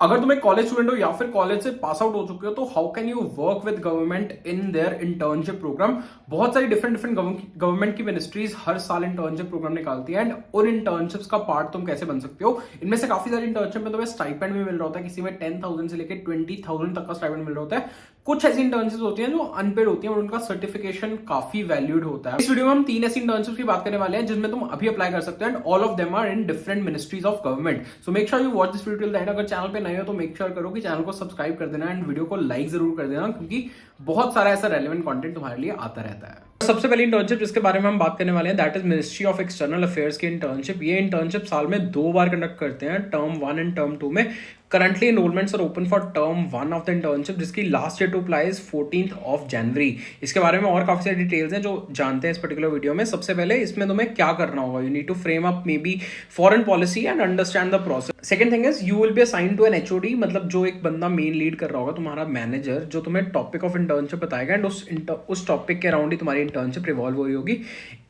अगर तुम एक कॉलेज स्टूडेंट हो या फिर कॉलेज से पास आउट हो चुके हो तो how can you work with government in their internship program. बहुत सारी डिफरेंट डिफरेंट गवर्नमेंट की मिनिस्ट्रीज हर साल इंटर्नशिप प्रोग्राम निकालती है एंड उन इंटर्नशिप्स का पार्ट तुम कैसे बन सकते हो। इनमें से काफी सारी इंटर्नशिप में तुम्हें स्टाइपेंड भी मिल रहा होता है, किसी में 10,000 से लेकर 20,000 तक का स्टाइपेंड मिल रहा होता है। कुछ ऐसी इंटर्नशिप्स होती हैं जो अनपेड होती हैं और उनका सर्टिफिकेशन काफी वैल्यूड होता है। इस वीडियो में हम 3 ऐसी इंटर्नशिप्स की बात करने वाले हैं जिसमें तुम अभी अप्लाई कर सकते हो and all of them are in different ministries of government. So make sure you watch this video till the end. अगर चैनल पे नए हो तो मेक श्योर करो कि चैनल को सब्सक्राइब कर देना एंड वीडियो को लाइक जरूर कर देना, क्योंकि बहुत सारा ऐसा रेलेवेंट कंटेंट तुम्हारे लिए आता रहता है। सबसे पहली इंटर्नशिप जिसके बारे में हम बात करने वाले हैं that is ministry of external affairs की इंटर्नशिप। ये इंटर्नशिप साल में 2 बार कंडक्ट करते हैं, टर्म 1 एंड टर्म 2 में। Currently enrollments are open for term 1 of the internship जिसकी last date to apply is 14th of January। इसके बारे में और काफी सारी डिटेल्स हैं जो जानते हैं इस पर्टिकुलर वीडियो में। सबसे पहले इसमें तुम्हें क्या करना होगा, you need to frame up maybe foreign policy and understand the process. Second thing is you will be assign to an HOD, मतलब जो एक बंदा मेन लीड कर रहा होगा, तुम्हारा मैनेजर, जो तुम्हें टॉपिक ऑफ इंटर्नशिप बताएगा एंड उस टॉपिक के अराउंड ही तुम्हारी इंटर्नशिप रिवॉल्व हो रही होगी।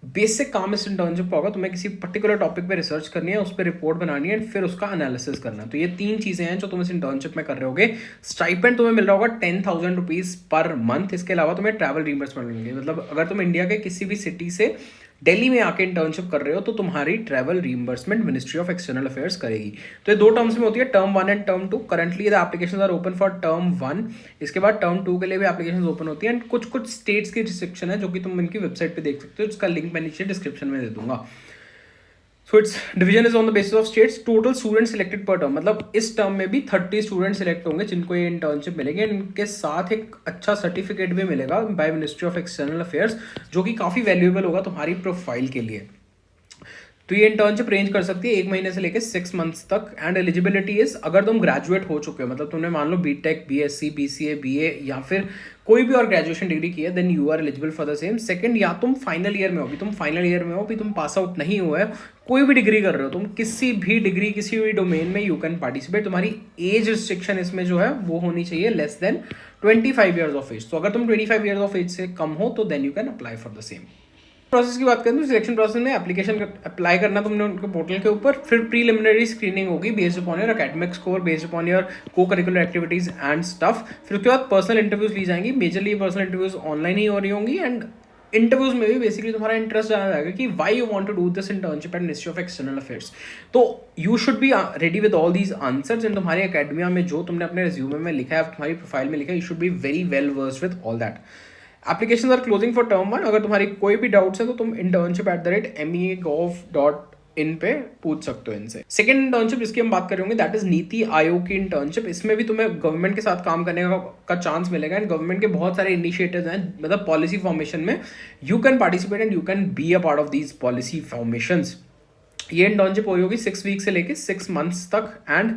बेसिक काम इस इंटर्नशिप का होगा, तुम्हें किसी पर्टिकुलर टॉपिक पे रिसर्च करनी है, उस पर रिपोर्ट बनानी है एंड फिर उसका एनालिसिस करना है। तो ये 3 चीजें हैं जो तुम इस इंटर्नशिप में कर रहे होगे। स्टाइपेंड तुम्हें मिल रहा होगा 10,000 रुपीज पर मंथ। इसके अलावा तुम्हें ट्रैवल रिइंबर्समेंट मिलेंगे, मतलब अगर तुम इंडिया के किसी भी सिटी से दिल्ली में आके इंटर्नशिप कर रहे हो तो तुम्हारी travel reimbursement Ministry of external Affairs करेगी। तो ये 2 टर्म्स में होती है, term 1 and term 2। Currently the applications are open for term 1। इसके बाद टर्म 2 के लिए भी एप्लीकेशंस ओपन होती है एंड कुछ कुछ स्टेट्स की रिस्ट्रिक्शन है जो कि तुम इनकी वेबसाइट पे देख सकते हो, जिसका लिंक मैं नीचे डिस्क्रिप्शन में दे दूंगा। So it's division is on the basis of states. Total student selected पर टर्म, मतलब इस टर्म में भी 30 स्टूडेंट सिलेक्ट होंगे जिनको ये इंटर्नशिप मिलेगी। इनके साथ एक अच्छा सर्टिफिकेट भी मिलेगा by ministry of external affairs, जो कि काफ़ी वैल्यूएबल होगा तुम्हारी प्रोफाइल के लिए। तो ये इंटर्नशिप रेंज कर सकती है 1 महीने से लेकर 6 मंथ्स तक। एंड एलिजिबिलिटी इज, अगर तुम ग्रेजुएट हो चुके हो, मतलब तुमने मान लो बीटेक, बीएससी, बीसीए, बीए या फिर कोई भी और ग्रेजुएशन डिग्री की है, then you are eligible for the same. Second, या तुम फाइनल ईयर में हो, अभी तुम फाइनल ईयर में हो, अभी तुम पास आउट नहीं हुआ है, कोई भी डिग्री कर रहे हो, तुम किसी भी डिग्री किसी भी डोमेन में यू कैन पार्टिसिपेट। तुम्हारी एज रिस्ट्रिक्शन इसमें जो है वो होनी चाहिए less than 25 years of age. तो अगर तुम 25 ईयर्स ऑफ एज से कम हो तो then you can apply for the same. Process की बात करें तो सिलेक्शन प्रोसेस में एप्लीकेशन अप्लाई करना तुमने उनके पोर्टल के ऊपर, फिर प्रीलिमिनरी स्क्रीनिंग होगी based upon your academic score, based upon your co-curricular activities and stuff. फिर उसके बाद पर्सनल इंटरव्यूज ली जाएंगी। मेजरली पर्सनल इंटरव्यूज ऑनलाइन ही हो रही होंगी एंड इंटरव्यूज में भी बेसिकली तुम्हारा इंटरेस्ट जाना जाएगा कि why you want to do this internship at ministry of external affairs. तो you should be ready with all these answers and तुम्हारी एकेडमिया में जो तुमने अपने रिज्यूमे में लिखा है, तुम्हारी प्रोफाइल में लिखा है, you should be very well versed with all that. Application are closing for term 1। अगर तुम्हारी कोई भी डाउट्स है तो तुम internship@meagov.in पे पूछ सकते हो इनसे। सेकंड इंटर्नशिप जिसकी हम बात कर रहे होंगे दैट इज नीति आयोग की इंटर्नशिप। इसमें भी तुम्हें गवर्नमेंट के साथ काम करने का चांस मिलेगा एंड गवर्नमेंट के बहुत सारे इनिशिएटिव्स हैं, मतलब पॉलिसी फॉर्मेशन में you can participate and you can be a part of these policy formations. ये इंटर्नशिप हो होगी 6 वीक से लेके 6 मंथ्स तक and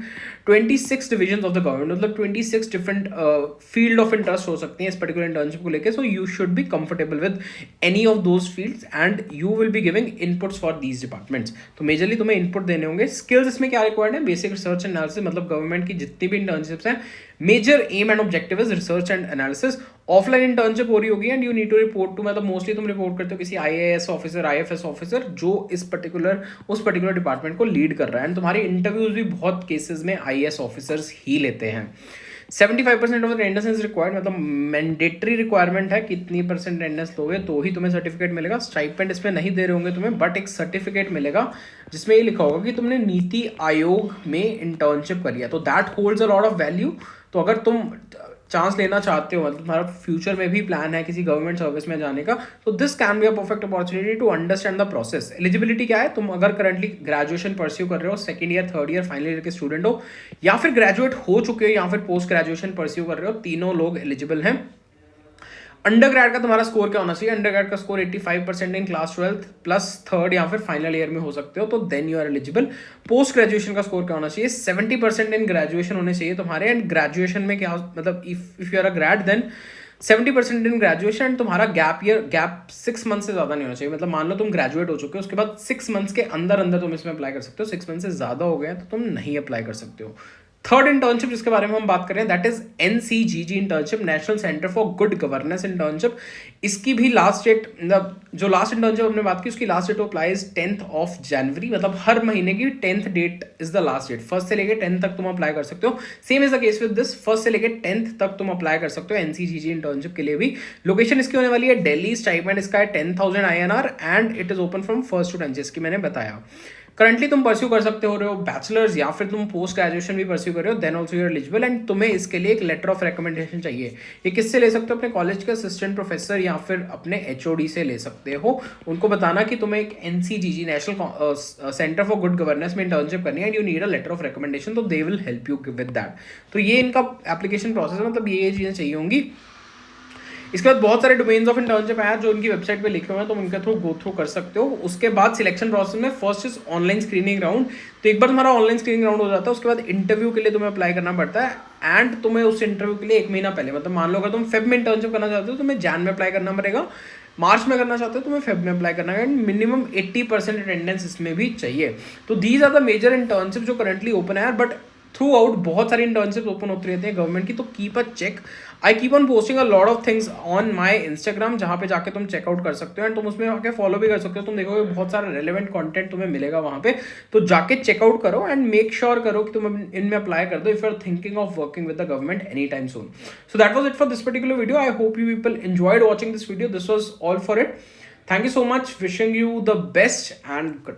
26 division of the government, मतलब 26 डिफरेंट फील्ड ऑफ इंटरेस्ट हो सकती हैं इस पर्टिकुलर इंटर्नशिप को लेके। So you should be comfortable with any of those fields and you will be giving inputs for these departments. तो majorly तुम्हें input देने होंगे। स्किल्स इसमें क्या रिक्वायर्ड है, बेसिक रिसर्च एंड एनालिसिस, मतलब गवर्नमेंट की जितनी भी इंटर्नशिप्स हैं major aim and objective is research and analysis. Offline internship हो रही होगी and you need to report to, मतलब मोस्टली तुम रिपोर्ट करते हो किसी IAS ऑफिसर, IFS ऑफिसर जो उस पर्टिकुलर डिपार्टमेंट को लीड कर रहा है। एंड तुम्हारी इंटरव्यूज भी बहुत केसेस में IAS ऑफिसर्स ही लेते हैं। 75% ऑफ अटेंडेंस इज रिक्वायर्ड, मतलब मैंडेटरी रिक्वायरमेंट है कि इतनी % अटेंडेंस दोगे तो ही तुम्हें सर्टिफिकेट मिलेगा। स्टाइपेंड इसमें नहीं दे रहे होंगे तुम्हें, बट एक सर्टिफिकेट मिलेगा जिसमें ये लिखा होगा कि तुमने नीति आयोग में इंटर्नशिप करी है। तो that holds a lot of value. तो अगर तुम चांस लेना चाहते हो, मतलब तुम्हारा फ्यूचर में भी प्लान है किसी गवर्नमेंट सर्विस में जाने का, तो this can be a perfect opportunity to understand the process. Eligibility क्या है, तुम अगर करंटली ग्रेजुएशन परस्यू कर रहे हो, 2nd year, 3rd year, final year के स्टूडेंट हो, या फिर ग्रेजुएट हो चुके हो, या फिर पोस्ट ग्रेजुएशन परस्यू कर रहे हो, तीनों लोग एलिजिबल हैं। अंडर ग्रेड का तुम्हारा स्कोर क्या होना चाहिए, अंडर ग्रेड का score 85% in class 12 plus 3rd या फिर फाइनल ईयर में हो सकते हो, तो then you are eligible. Post graduation का स्कोर क्या होना चाहिए, 70% इन ग्रेजुएशन होने चाहिए तुम्हारे। एंड ग्रेजुएशन में क्या, मतलब if you are a grade then 70% in graduation and तुम्हारा गैप 6 मंथ से ज्यादा नहीं होना चाहिए। मतलब मान लो तुम ग्रेजुएट हो चुके हो, उसके बाद 6 मंथ्स के अंदर तुम इसमें अप्लाई कर सकते हो। 6 मंथ से ज्यादा हो गए तो तुम नहीं अप्लाई कर सकते हो। थर्ड इंटर्नशिप जिसके बारे में हम बात कर रहे हैं that is NCGG internship, national centre for good governance internship. इसकी भी लास्ट डेट, मतलब जो लास्ट इंटर्नशिप हमने बात की उसकी लास्ट डेट अप्लाइज 10 जनवरी, मतलब हर महीने की 10th date is the last date. 1 से लेकर 10 तक तुम अप्लाई कर सकते हो। Same is the case with this, 1 से लेकर 10th तक तुम अप्लाई कर सकते हो NCGG इंटर्नशिप के लिए भी। लोकेशन इसकी होने वाली है दिल्ली, स्टाइपेंड इसका है 10,000 INR and it is open from 1st to 10th, जिसकी मैंने बताया। करंटली तुम परस्यू कर सकते हो रहे हो बैचलर्स या फिर तुम पोस्ट ग्रेजुएशन भी परस्यू कर रहे हो, then also you're eligible. And तुम्हें इसके लिए एक लेटर ऑफ रिकमेंडेशन चाहिए। ये किससे ले सकते हो? अपने कॉलेज के असिस्टेंट प्रोफेसर या फिर अपने HOD से ले सकते हो। उनको बताना कि तुम्हें एक NCGG national centre for good governance में इंटर्नशिप करनी है and you need a letter of recommendation, तो they will help you with that. तो ये इनका एप्लीकेशन प्रोसेस है, मतलब ये चीज़ें चाहिए होंगी। इसके बाद बहुत सारे डोमेन्स ऑफ इंटर्नशिप हैं जो उनकी वेबसाइट पे लिखे हुए हैं, तो उनके थ्रू गो थ्रू कर सकते हो। उसके बाद सिलेक्शन प्रोसेस में first is online screening round. तो एक बार तुम्हारा ऑनलाइन स्क्रीनिंग राउंड हो जाता है, उसके बाद इंटरव्यू के लिए तुम्हें अप्लाई करना पड़ता है एंड तुम्हें उस इंटरव्यू के लिए 1 महीना पहले, मतलब मान लो अगर तुम फेब में इंटर्नशिप करना चाहते हो तो तुम्हें जैन में अप्लाई करना पड़ेगा, मार्च में करना चाहते हो तुम्हें फेब में अप्लाई करना है एंड मिनिमम 80% अटेंडेंस इसमें भी चाहिए। तो these are the major internship जो करंटली ओपन है, बट थ्रू आउट बहुत सारी इंटर्नशिप ओपन होती रहती हैं गवर्नमेंट की, तो keep a check. I keep on posting a lot of things on my Instagram, जहाँ पे जाके तुम चेकआउट कर सकते हो एंड तुम उसमें आके फॉलो भी कर सकते हो। तुम देखोगे बहुत सारा रेलेवेंट कंटेंट तुम्हें मिलेगा वहाँ पे, तो जाके चेकआउट करो एंड मेक श्योर करो कि तुम इनमें अप्लाई कर दो if you are thinking of working with the government any time soon. So that was it for this particular video. I hope you people enjoyed watching this video. This was all for it. Thank you so much. Wishing you the best and good luck.